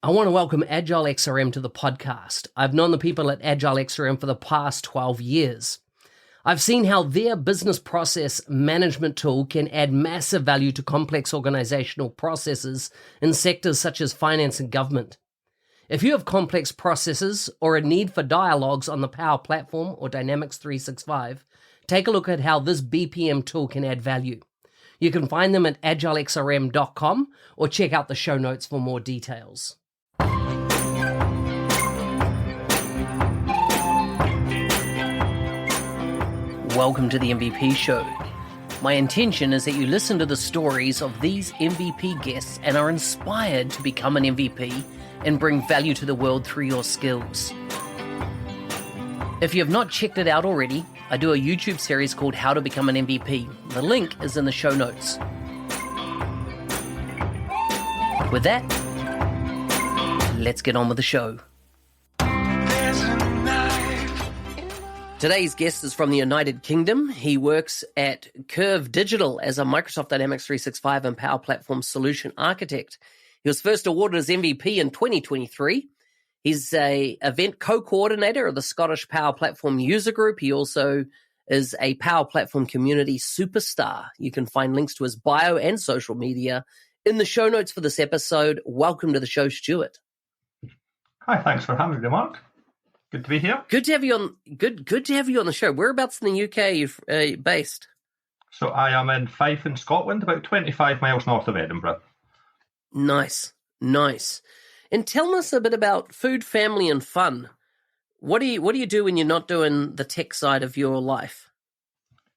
I want to welcome Agile XRM to the podcast. I've known the people at Agile XRM for the past 12 years. I've seen how their business process management tool can add massive value to complex organizational processes in sectors such as finance and government. If you have complex processes or a need for dialogues on the Powe platform or Dynamics 365, take a look at how this BPM tool can add value. You can find them at agilexrm.com or check out the show notes for more details. Welcome to the MVP Show. My intention is that you listen to the stories of these MVP guests and are inspired to become an MVP and bring value to the world through your skills. If you have not checked it out already, I do a YouTube series called How to Become an MVP. The link is in the show notes. With that, let's get on with the show. Today's guest is from the United Kingdom. He works at Curve Digital as a Microsoft Dynamics 365 and Power Platform Solution Architect. He was first awarded as MVP in 2023. He's a event co-coordinator of the Scottish Power Platform User Group. He also is a Power Platform community superstar. You can find links to his bio and social media in the show notes for this episode. Welcome to the show, Stuart. Hi, thanks for having me, Mark. Good to be here. Good to have you on. Good to have you on the show. Whereabouts in the UK are you based? So I am in Fife in Scotland, about 25 miles north of Edinburgh. Nice. And tell us a bit about food, family, and fun. What do you do when you're not doing the tech side of your life?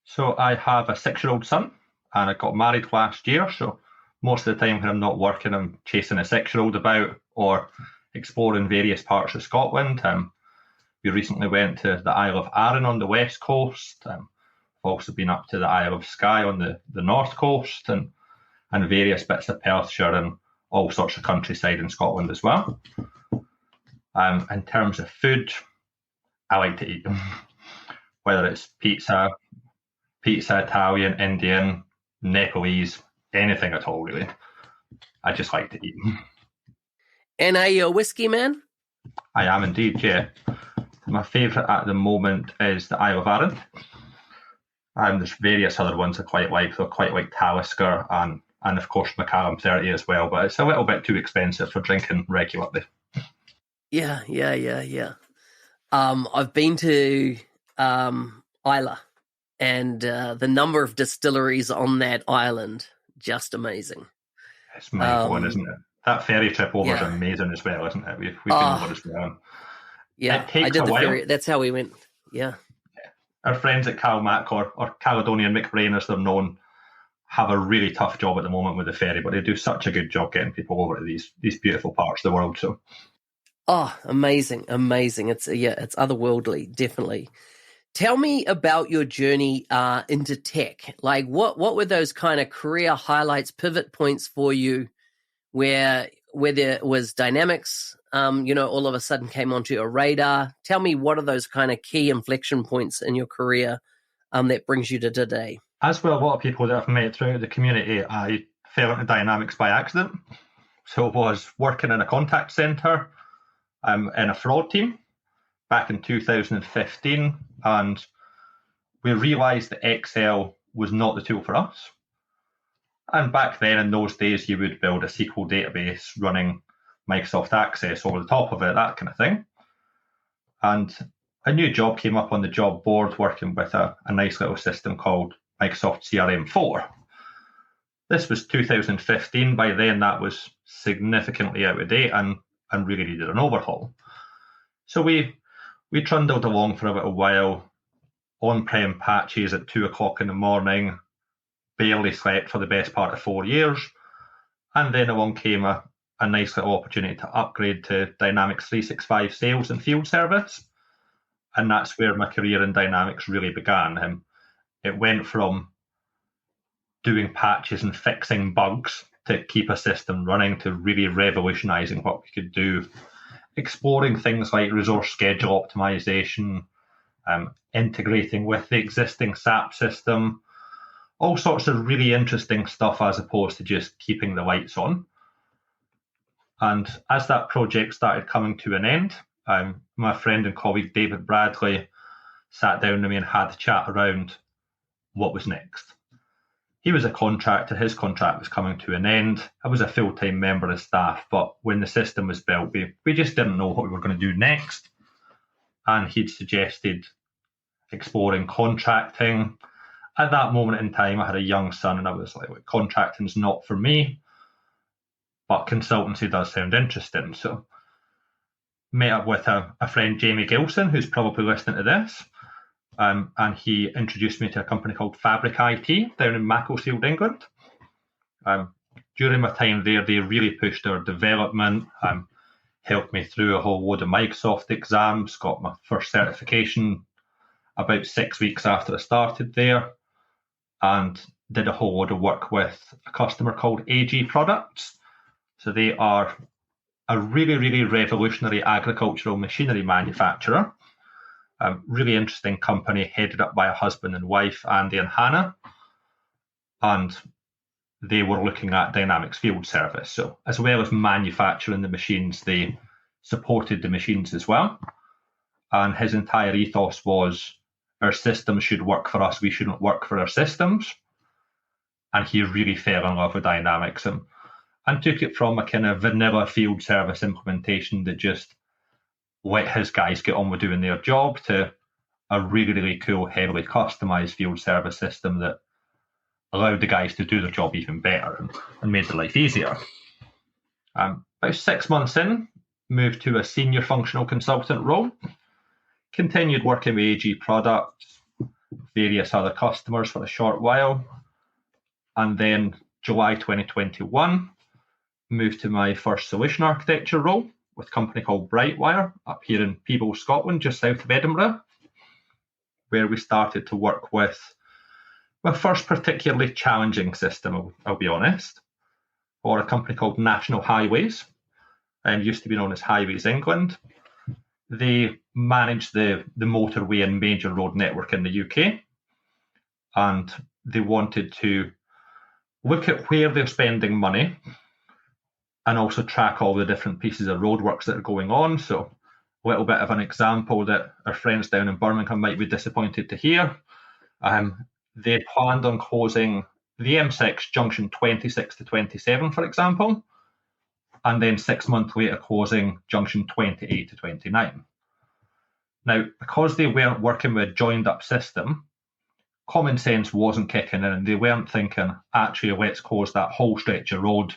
So I have a 6-year-old son, and I got married last year. So most of the time when I'm not working, I'm chasing a 6-year-old about or exploring various parts of Scotland. We recently went to the Isle of Arran on the west coast. I've also been up to the Isle of Skye on the north coast and various bits of Perthshire and all sorts of countryside in Scotland as well. In terms of food, I like to eat them. Whether it's pizza, Italian, Indian, Nepalese, anything at all, really. I just like to eat them. And are you a whiskey man? I am indeed, yeah. My favourite at the moment is the Isle of Arran. There's various other ones I quite like. So I quite like Talisker and of course Macallan 30 as well, but it's a little bit too expensive for drinking regularly. Yeah. I've been to Islay, and the number of distilleries on that island, just amazing. It's mind-blowing, isn't it? That ferry trip over is amazing as well, isn't it? We've been over as well. Yeah, it takes I did the while. ferry. That's how we went. Yeah. Our friends at CalMac or Caledonian McBrain, as they're known, have a really tough job at the moment with the ferry, but they do such a good job getting people over to these beautiful parts of the world. So, amazing! It's otherworldly, definitely. Tell me about your journey into tech. Like, what were those kind of career highlights, pivot points for you, where there was Dynamics, all of a sudden came onto your radar? Tell me, what are those kind of key inflection points in your career that brings you to today? As well, a lot of people that I've met throughout the community, I fell into Dynamics by accident. So I was working in a contact centre in a fraud team back in 2015, and we realised that Excel was not the tool for us. And back then, in those days, you would build a SQL database running Microsoft Access over the top of it, that kind of thing. And a new job came up on the job board working with a nice little system called Microsoft CRM4. This was 2015. By then, that was significantly out of date and really needed an overhaul. So we trundled along for a little while, on-prem patches at 2 o'clock in the morning, barely slept for the best part of 4 years, and then along came a nice little opportunity to upgrade to Dynamics 365 Sales and Field Service, and that's where my career in Dynamics really began. It went from doing patches and fixing bugs to keep a system running to really revolutionising what we could do, exploring things like resource schedule optimization, integrating with the existing SAP system, all sorts of really interesting stuff as opposed to just keeping the lights on. And as that project started coming to an end, my friend and colleague David Bradley sat down with me and had a chat around what was next. He was a contractor, his contract was coming to an end. I was a full-time member of staff, but when the system was built, we just didn't know what we were going to do next. And he'd suggested exploring contracting. At that moment in time, I had a young son and I was like, contracting's not for me, but consultancy does sound interesting. So met up with a friend, Jamie Gilson, who's probably listening to this. And he introduced me to a company called Fabric IT down in Macclesfield, England. During my time there, they really pushed our development, helped me through a whole load of Microsoft exams, got my first certification about 6 weeks after I started there, and did a whole load of work with a customer called AG Products. So they are a really, really revolutionary agricultural machinery manufacturer. Really interesting company headed up by a husband and wife, Andy and Hannah. And they were looking at Dynamics Field Service. So as well as manufacturing the machines, they supported the machines as well. And his entire ethos was our systems should work for us, we shouldn't work for our systems. And he really fell in love with Dynamics and took it from a kind of vanilla field service implementation that just let his guys get on with doing their job to a really, really cool, heavily customized field service system that allowed the guys to do their job even better and made their life easier. About 6 months in, moved to a senior functional consultant role, continued working with AG Products, various other customers for a short while, and then July 2021, moved to my first solution architecture role with a company called Brightwire up here in Peebles, Scotland, just south of Edinburgh, where we started to work with my first particularly challenging system, I'll be honest, for a company called National Highways, and used to be known as Highways England. They manage the motorway and major road network in the UK, and they wanted to look at where they're spending money and also track all the different pieces of roadworks that are going on. So a little bit of an example that our friends down in Birmingham might be disappointed to hear. They planned on closing the M6 junction 26 to 27, for example, and then 6 months later closing junction 28 to 29. Now, because they weren't working with a joined up system, common sense wasn't kicking in, and they weren't thinking, actually, let's close that whole stretch of road,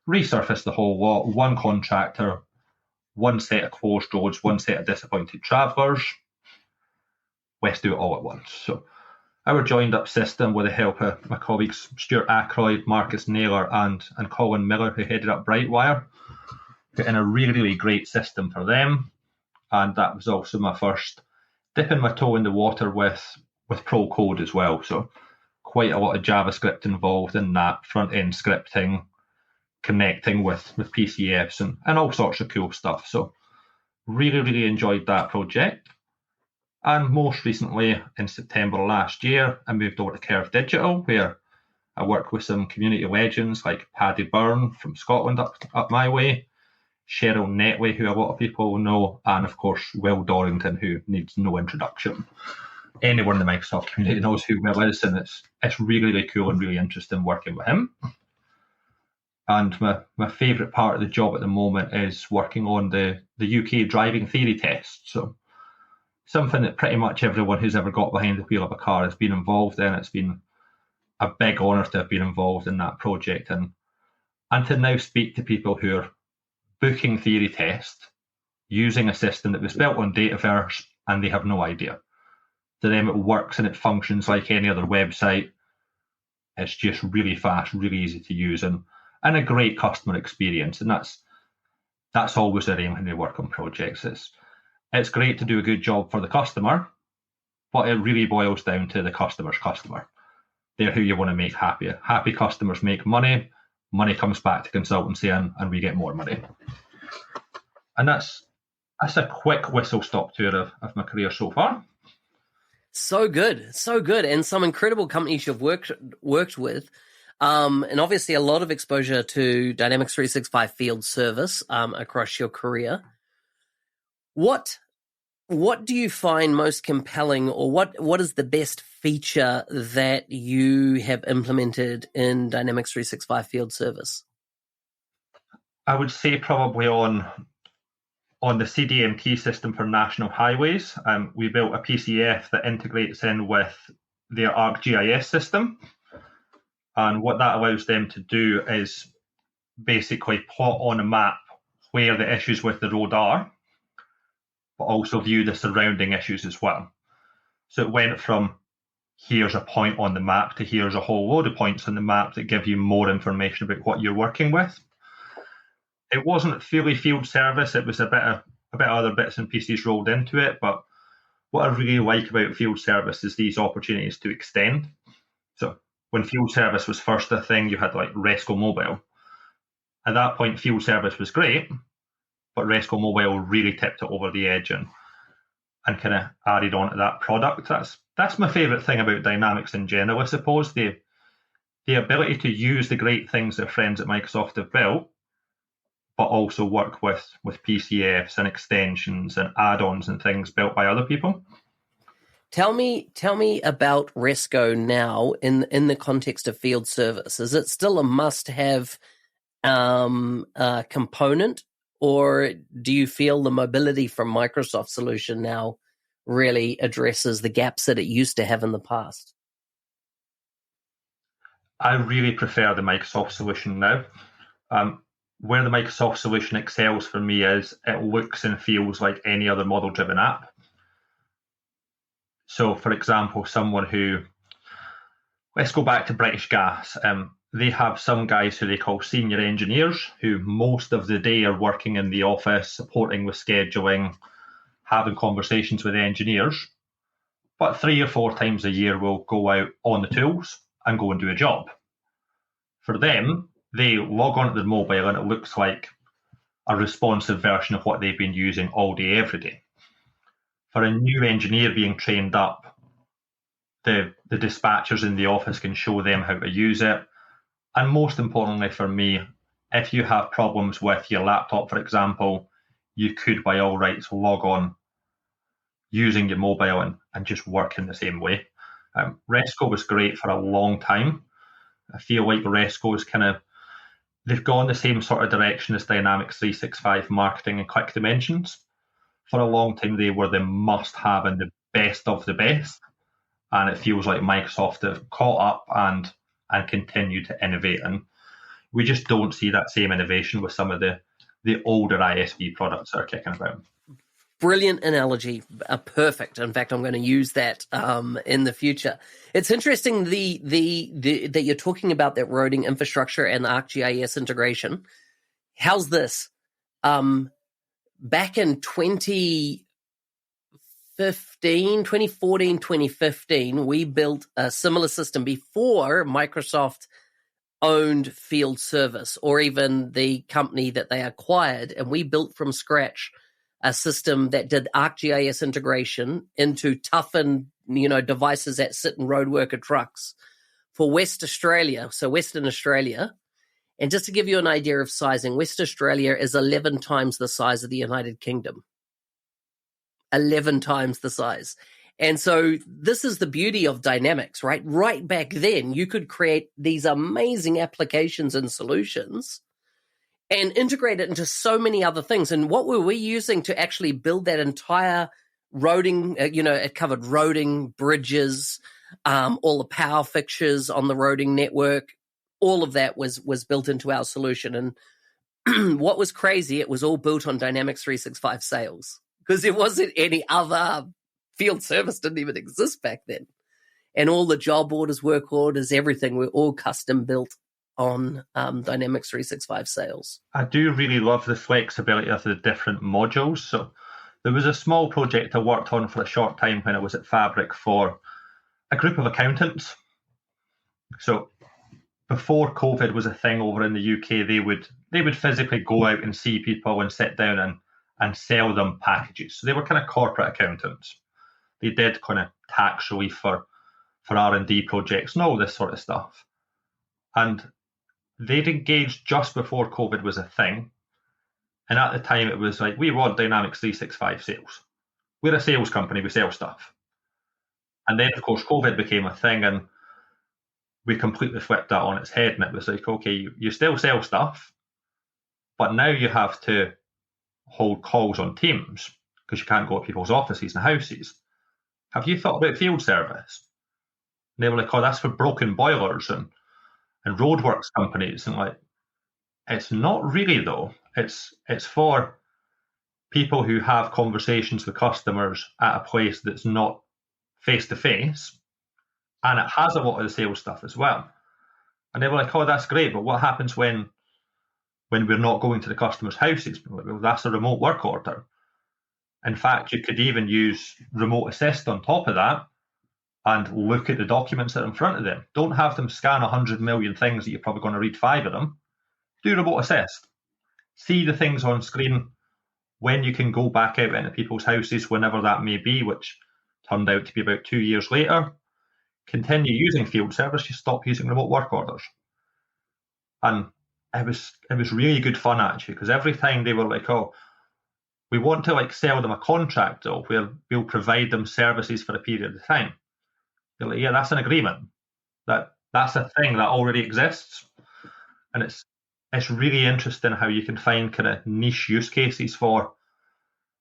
resurface the whole lot, one contractor, one set of closed roads, one set of disappointed travellers. Let's do it all at once. So our joined up system, with the help of my colleagues Stuart Ackroyd, Marcus Naylor and Colin Miller, who headed up Brightwire, put in a really, really great system for them. And that was also my first dipping my toe in the water with Pro Code as well. So quite a lot of JavaScript involved in that, front end scripting, connecting with PCFs and all sorts of cool stuff. So really, really enjoyed that project. And most recently, in September last year, I moved over to Curve Digital, where I work with some community legends like Paddy Byrne from Scotland up my way, Cheryl Netley, who a lot of people know, and of course Will Dorrington, who needs no introduction. Anyone in the Microsoft community knows who Will is, and it's really, really cool and really interesting working with him. And my favourite part of the job at the moment is working on the UK driving theory test. So something that pretty much everyone who's ever got behind the wheel of a car has been involved in. It's been a big honour to have been involved in that project and to now speak to people who are booking theory tests using a system that was built on Dataverse and they have no idea. To them it works and it functions like any other website. It's just really fast, really easy to use and a great customer experience. And that's always the aim when we work on projects. It's great to do a good job for the customer, but it really boils down to the customer's customer. They're who you want to make happy. Happy customers make money. Money comes back to consultancy and we get more money. And that's a quick whistle-stop tour of my career so far. So good, and some incredible companies you've worked with. And obviously a lot of exposure to Dynamics 365 field service across your career. What do you find most compelling, or what is the best feature that you have implemented in Dynamics 365 field service? I would say probably on the CDMT system for national highways, we built a PCF that integrates in with their ArcGIS system. And what that allows them to do is basically plot on a map where the issues with the road are, but also view the surrounding issues as well. So it went from here's a point on the map to here's a whole load of points on the map that give you more information about what you're working with. It wasn't fully field service. It was a bit of other bits and pieces rolled into it. But what I really like about field service is these opportunities to extend. So when field service was first a thing, you had like Resco Mobile. At that point, field service was great, but Resco Mobile really tipped it over the edge and kind of added on to that product. That's my favourite thing about Dynamics in general, I suppose. The ability to use the great things that friends at Microsoft have built, but also work with PCFs and extensions and add-ons and things built by other people. Tell me about Resco now in the context of field service. Is it still a must-have component, or do you feel the mobility from Microsoft solution now really addresses the gaps that it used to have in the past? I really prefer the Microsoft solution now. Where the Microsoft solution excels for me is it looks and feels like any other model-driven app. So, for example, let's go back to British Gas. They have some guys who they call senior engineers who most of the day are working in the office, supporting with scheduling, having conversations with engineers. But 3 or 4 times a year will go out on the tools and go and do a job. For them, they log on to their mobile and it looks like a responsive version of what they've been using all day, every day. For a new engineer being trained up, the dispatchers in the office can show them how to use it. And most importantly for me, if you have problems with your laptop, for example, you could by all rights log on using your mobile and just work in the same way. Resco was great for a long time. I feel like Resco is they've gone the same sort of direction as Dynamics 365 marketing and quick dimensions. For a long time, they were the must-have and the best of the best. And it feels like Microsoft have caught up and continue to innovate. And we just don't see that same innovation with some of the older ISV products that are kicking about. Brilliant analogy. Perfect. In fact, I'm going to use that in the future. It's interesting that you're talking about that routing infrastructure and the ArcGIS integration. How's this? Back in 2015, we built a similar system before Microsoft owned field service or even the company that they acquired. And we built from scratch a system that did ArcGIS integration into toughened, devices that sit in road worker trucks for West Australia. So Western Australia. And just to give you an idea of sizing, West Australia is 11 times the size of the United Kingdom. 11 times the size. And so this is the beauty of Dynamics, right? Right back then, you could create these amazing applications and solutions and integrate it into so many other things. And what were we using to actually build that entire roading? It covered roading, bridges, all the power fixtures on the roading network. All of that was built into our solution. And what was crazy, it was all built on Dynamics 365 sales because there wasn't any other field service, didn't even exist back then. And all the job orders, work orders, everything were all custom built on Dynamics 365 sales. I do really love the flexibility of the different modules. So there was a small project I worked on for a short time when I was at Fabric for a group of accountants. So before COVID was a thing over in the UK, they would physically go out and see people and sit down and sell them packages. So they were kind of corporate accountants. They did kind of tax relief for R&D projects and all this sort of stuff. And they'd engaged just before COVID was a thing. And at the time, it was like, we want Dynamics 365 sales. We're a sales company, we sell stuff. And then, of course, COVID became a thing, and we completely flipped that on its head. And it was like, okay, you still sell stuff, but now you have to hold calls on Teams because you can't go to people's offices and houses. Have you thought about field service? And they were like, oh, that's for broken boilers and roadworks companies. And like, it's not really, though. It's for people who have conversations with customers at a place that's not face to face, and it has a lot of the sales stuff as well. And they were like, oh, that's great, but what happens when we're not going to the customer's houses? Well, that's a remote work order. In fact, you could even use remote assist on top of that and look at the documents that are in front of them. Don't have them scan 100 million things that you're probably going to read 5 of them. Do remote assist. See the things on screen when you can go back out into people's houses, whenever that may be, which turned out to be about 2 years later. Continue using field service, you stop using remote work orders. And it was really good fun, actually, because every time they were like, oh, we want to like sell them a contract though, where we'll provide them services for a period of time. They're like, yeah, that's an agreement. That's a thing that already exists. And it's really interesting how you can find kind of niche use cases for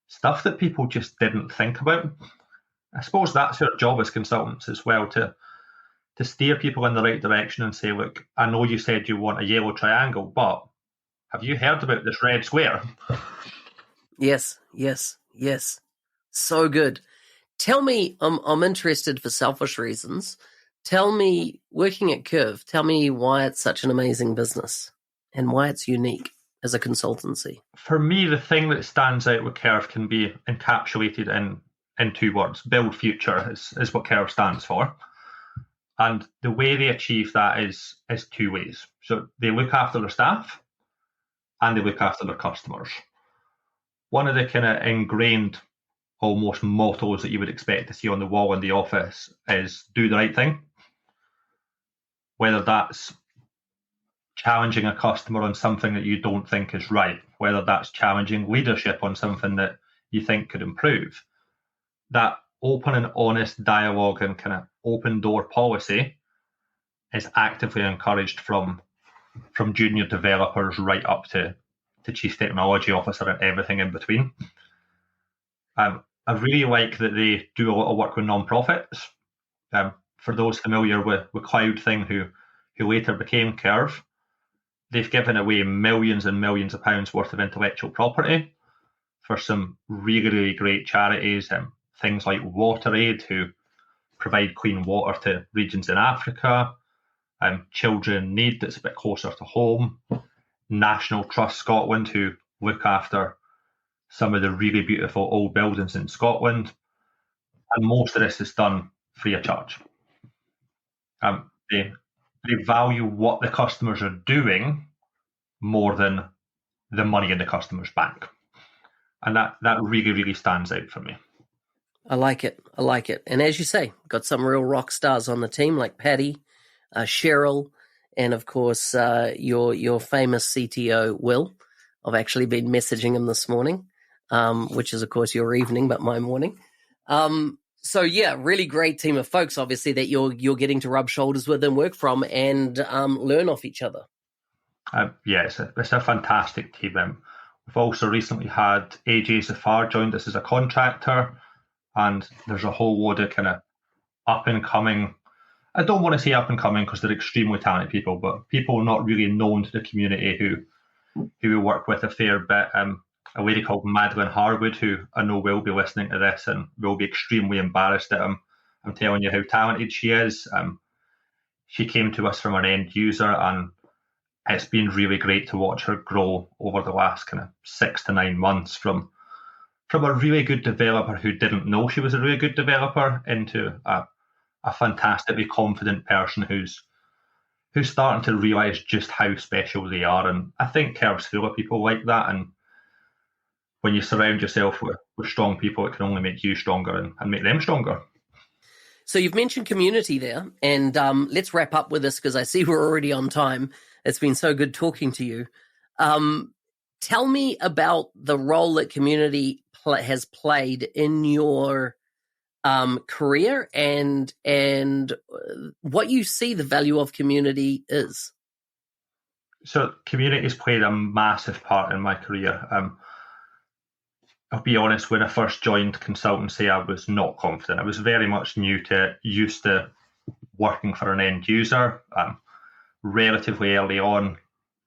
stuff that people just didn't think about. I suppose that's our job as consultants as well, to steer people in the right direction and say, look, I know you said you want a yellow triangle, but have you heard about this red square? Yes. So good. Tell me, I'm interested for selfish reasons. Tell me, working at Curve, tell me why it's such an amazing business and why it's unique as a consultancy. For me, the thing that stands out with Curve can be encapsulated in 2 words. Build future is what Curve stands for. And the way they achieve that is 2 ways. So they look after their staff and they look after their customers. One of the kind of ingrained almost mottos that you would expect to see on the wall in the office is do the right thing. Whether that's challenging a customer on something that you don't think is right, whether that's challenging leadership on something that you think could improve. That open and honest dialogue and kind of open door policy is actively encouraged from junior developers right up to chief technology officer and everything in between. I really like that they do a lot of work with non-profits. For those familiar with Cloud who later became Curve, they've given away millions and millions of pounds worth of intellectual property for some really, really great charities. Things like WaterAid, who provide clean water to regions in Africa, Children in Need, that's a bit closer to home, National Trust Scotland, who look after some of the really beautiful old buildings in Scotland. And most of this is done free of charge. They value what the customers are doing more than the money in the customer's bank. And that really, really stands out for me. I like it. And as you say, got some real rock stars on the team like Patty, Cheryl, and of course your famous CTO, Will. I've actually been messaging him this morning, which is of course your evening, but my morning. So yeah, really great team of folks, obviously, that you're getting to rub shoulders with and work from and learn off each other. Yeah, it's a fantastic team. We've also recently had AJ Zafar joined us as a contractor, and there's a whole load of kind of up and coming. I don't want to say up and coming because they're extremely talented people, but people not really known to the community who we work with a fair bit. A lady called Madeline Harwood, who I know will be listening to this and will be extremely embarrassed at him. I'm telling you how talented she is. She came to us from an end user, and it's been really great to watch her grow over the last kind of 6 to 9 months from a really good developer who didn't know she was a really good developer into a fantastically confident person who's starting to realise just how special they are. And I think Curve's full of people like that. And when you surround yourself with strong people, it can only make you stronger and make them stronger. So you've mentioned community there, and let's wrap up with this because I see we're already on time. It's been so good talking to you. Tell me about the role that community has played in your career and what you see the value of community is. So community has played a massive part in my career. I'll be honest, when I first joined consultancy, I was not confident. I was very much new to it, used to working for an end user. Relatively early on,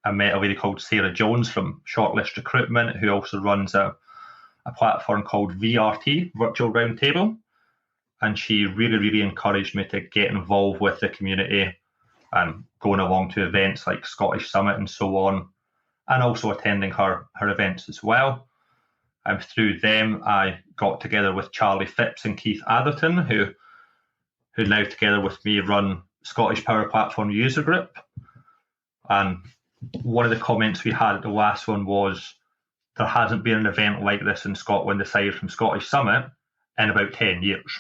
I met a lady called Sarah Jones from Shortlist Recruitment, who also runs a platform called VRT, Virtual Roundtable. And she really, really encouraged me to get involved with the community, going along to events like Scottish Summit and so on, and also attending her events as well. Through them, I got together with Charlie Phipps and Keith Atherton, who now together with me run Scottish Power Platform User Group. And one of the comments we had at the last one was, there hasn't been an event like this in Scotland aside from Scottish Summit in about 10 years.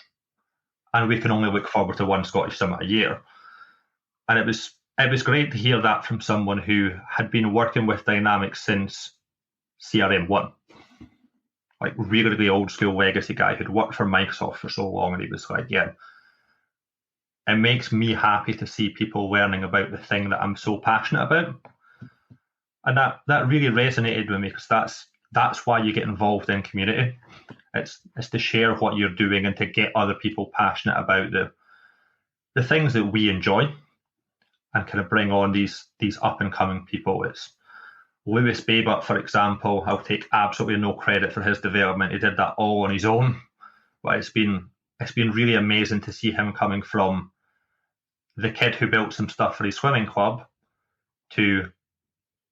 And we can only look forward to one Scottish Summit a year. And it was great to hear that from someone who had been working with Dynamics since CRM1. Like really, really old school legacy guy who'd worked for Microsoft for so long, and he was like, yeah, it makes me happy to see people learning about the thing that I'm so passionate about. And that really resonated with me, because that's why you get involved in community. It's to share what you're doing and to get other people passionate about the things that we enjoy, and kind of bring on these up and coming people. It's Lewis Babut, for example. I'll take absolutely no credit for his development. He did that all on his own. But it's been really amazing to see him coming from the kid who built some stuff for his swimming club to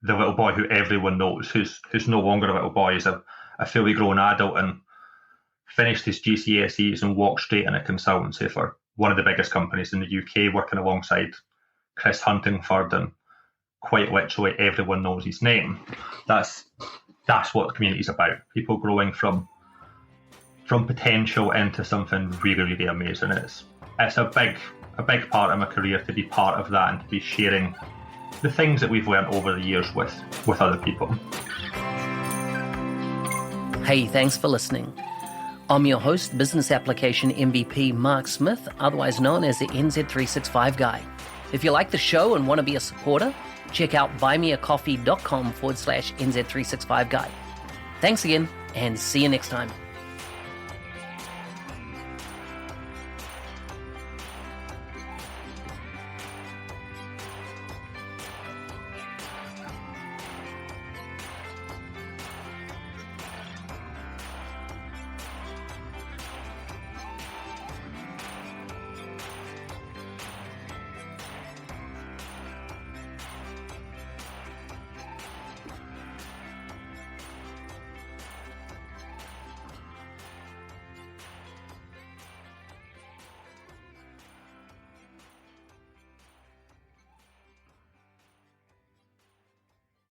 the little boy who everyone knows, who's no longer a little boy. He's a fully grown adult and finished his GCSEs and walked straight into consultancy for one of the biggest companies in the UK, working alongside Chris Huntingford, and quite literally everyone knows his name. That's what the community is about. People growing from potential into something really, really amazing. It's a big part of my career to be part of that and to be sharing the things that we've learned over the years with other people. Hey, thanks for listening. I'm your host, Business Application MVP Mark Smith, otherwise known as the NZ365 Guy. If you like the show and want to be a supporter, check out buymeacoffee.com/NZ365 Guy. Thanks again, and see you next time.